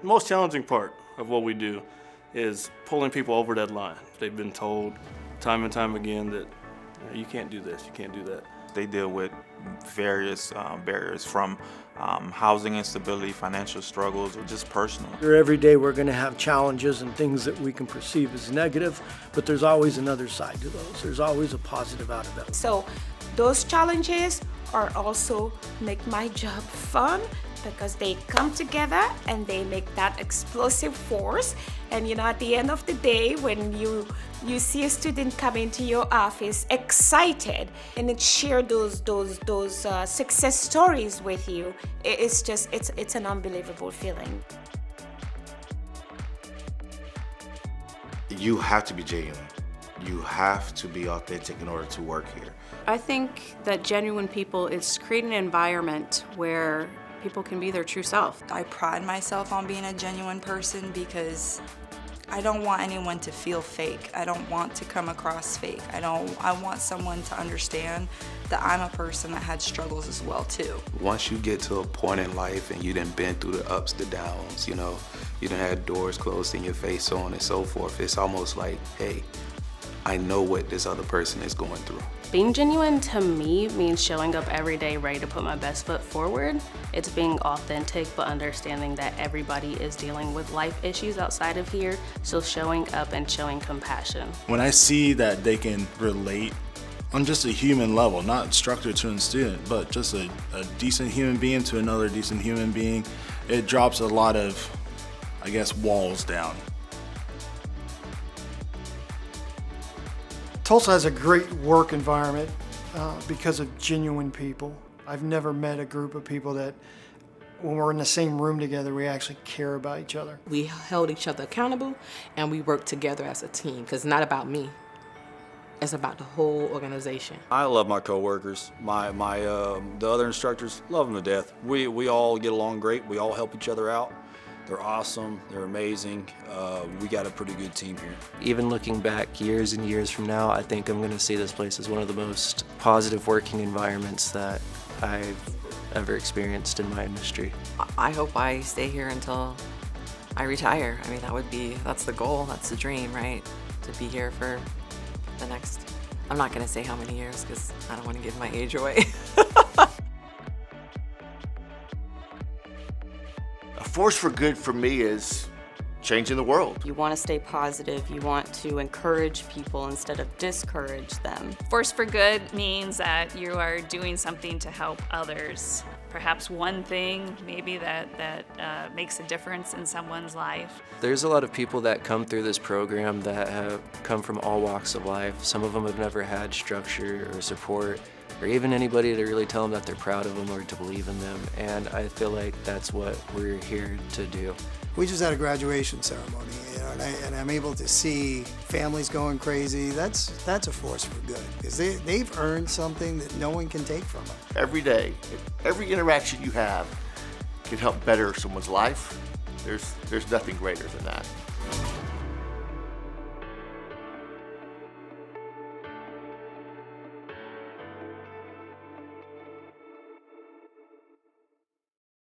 The most challenging part of what we do is pulling people over that line. They've been told time and time again that you can't do this, you can't do that. They deal with various barriers from housing instability, financial struggles, or just personal. Every day we're going to have challenges and things that we can perceive as negative, but there's always another side to those. There's always a positive out of them. So those challenges are also make my job fun because they come together and they make that explosive force. And at the end of the day, when you see a student come into your office excited and it share those success stories with you, it's an unbelievable feeling. You have to be genuine. You have to be authentic in order to work here. I think that genuine people is creating an environment where people can be their true self. I pride myself on being a genuine person because I don't want anyone to feel fake. I don't want to come across fake. I want someone to understand that I'm a person that had struggles as well too. Once you get to a point in life and you done been through the ups, the downs, you done had doors closed in your face, so on and so forth, it's almost like, hey, I know what this other person is going through. Being genuine to me means showing up every day ready to put my best foot forward. It's being authentic, but understanding that everybody is dealing with life issues outside of here, so showing up and showing compassion. When I see that they can relate on just a human level, not instructor to a student, but just a decent human being to another decent human being, it drops a lot of, I guess, walls down. Tulsa has a great work environment because of genuine people. I've never met a group of people that, when we're in the same room together, we actually care about each other. We held each other accountable and we worked together as a team, because it's not about me. It's about the whole organization. I love my coworkers. The other instructors, love them to death. We all get along great. We all help each other out. They're awesome, they're amazing. We got a pretty good team here. Even looking back years and years from now, I think I'm going to see this place as one of the most positive working environments that I've ever experienced in my industry. I hope I stay here until I retire. I mean, that's the goal, that's the dream, right? To be here for the next, I'm not going to say how many years because I don't want to give my age away. A force for good for me is changing the world. You want to stay positive. You want to encourage people instead of discourage them. Force for good means that you are doing something to help others. Perhaps one thing maybe that makes a difference in someone's life. There's a lot of people that come through this program that have come from all walks of life. Some of them have never had structure or support, or even anybody to really tell them that they're proud of them or to believe in them. And I feel like that's what we're here to do. We just had a graduation ceremony, and I'm able to see families going crazy. That's a force for good, because they've earned something that no one can take from them. Every day, every interaction you have can help better someone's life. There's nothing greater than that.